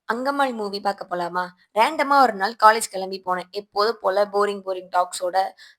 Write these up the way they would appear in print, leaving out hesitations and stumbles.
Angammal movie பார்க்க போலாமா? ரேண்டமா ஒரு நாள் காலேஜ் கிளம்பி போனேன். எப்போதும் போல போரிங் டாக்ஸோட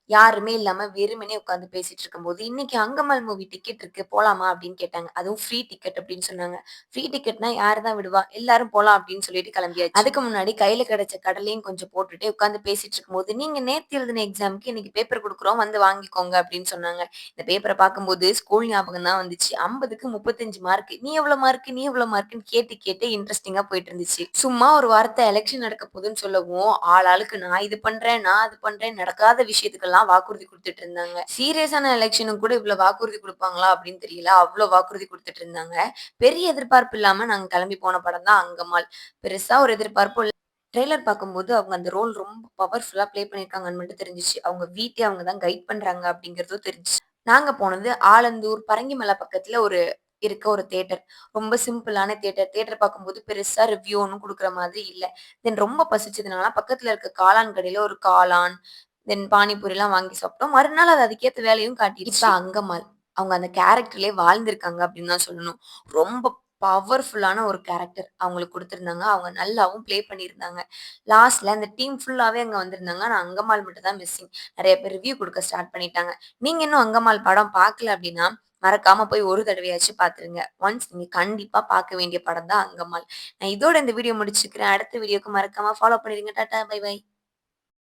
யாருமே இல்லாம வெறுமனே உட்கார்ந்து பேசிட்டு இருக்கும்போது, "இன்னைக்கு அங்கம்மாள் மூவி டிக்கெட் இருக்கு போலாமா?" அப்படின்னு கேட்டாங்க. அதுவும் ஃப்ரீ டிக்கெட் அப்படின்னு சொன்னாங்க. ஃப்ரீ டிக்கெட்னா யாரு தான் விடுவா? எல்லாரும் போலாம் அப்படின்னு சொல்லிட்டு கிளம்பியாச்சு. அதுக்கு முன்னாடி கையில கிடைச்ச கடலையும் கொஞ்சம் போட்டுட்டு உட்கார்ந்து பேசிட்டு இருக்கும்போது, "நீங்க நேத்து எழுதின எக்ஸாம்க்கு இன்னைக்கு பேப்பர் குடுக்குறோம் வந்து வாங்கிக்கோங்க" அப்படின்னு சொன்னாங்க. இந்த பேப்பர பார்க்கும்போது ஸ்கூல் ஞாபகம் தான் வந்துச்சு. 50க்கு 35 மார்க். "நீ எவ்வளோ மார்க்? நீ எவ்வளோ மார்க்ன்னு?" கேட்டு கேட்டு இன்ட்ரஸ்டிங்கா போயிட்டு இருந்துச்சு. சும்மா ஒரு வார்த்தை எலக்ஷன் நடக்க போகுதுன்னு சொல்லவும், ஆளாளுக்கு நான் இது பண்றேன், நான் அது பண்றேன், நடக்காத விஷயத்துக்கெல்லாம் வாக்குறுதி குடுத்துட்டு இருந்தாங்க. சீரியஸான எலக்ஷனுக்கு கூட இவ்ளோ வாக்குறுதி குடுப்பாங்களா அப்படின்னு தெரியல. அவ்ளோ வாக்குறுதி குடுத்துட்டு இருந்தாங்க. பெரிய எதிர்பார்ப்பு இல்லாம நாங்க கிளம்பி போன படம் தான் அங்கம்மாள். பெருசா ஒரு எதிர்பார்ப்பும் இல்ல. ட்ரெய்லர் பார்க்கும்போது அவங்க அந்த ரோல் ரொம்ப பவர்ஃபுல்லா ப்ளே பண்ணியிருக்காங்கன்னு மட்டும் தெரிஞ்சுச்சு. அவங்க வீட்லயே அவங்க தான் கைட் பண்றாங்க அப்படிங்கிறதும் தெரிஞ்சுச்சு. நாங்க போனது ஆலந்தூர், பரங்கிமலை பக்கத்துல ஒரு தியேட்டர். ரொம்ப சிம்பிளான தியேட்டர். தியேட்டர் பார்க்கும்போது பெருசா ரிவ்யூ ஒண்ணும் குடுக்குற மாதிரி இல்ல. தென் ரொம்ப பசிச்சதுனால பக்கத்துல இருக்க காளான் கடையில ஒரு காளான், தென் பானிபூரிலாம் வாங்கி சாப்பிட்டோம். மறுநாள் அது அதுக்கேத்த வேலையும் காட்டிருச்சு. இப்ப அங்கம்மாள். அவங்க அந்த கேரக்டர்லயே வாழ்ந்திருக்காங்க அப்படின்னு தான் சொல்லணும். ரொம்ப பவர்ஃபுல்லான ஒரு கேரக்டர் அவங்களுக்கு குடுத்திருந்தாங்க. அவங்க நல்லாவும் ப்ளே பண்ணியிருந்தாங்க. லாஸ்ட்ல அந்த டீம் ஃபுல்லாவே அங்க வந்திருந்தாங்க. ஆனா அங்கம்மாள் மட்டும் தான் மிஸ்ஸிங். நெறைய பேர் ரிவ்யூ குடுக்க ஸ்டார்ட் பண்ணிட்டாங்க. நீங்க இன்னும் அங்கம்மாள் படம் பார்க்கல அப்படின்னா, மறக்காம போய் ஒரு தடவையாச்சும் பார்த்துருங்க. ஒன்ஸ் நீங்க கண்டிப்பா பார்க்க வேண்டிய படம் தான் அங்கம்மாள். நான் இதோட இந்த வீடியோ முடிச்சுக்கிறேன். அடுத்த வீடியோக்கு மறக்காம ஃபாலோ பண்ணிடுங்க. Tata, bye by.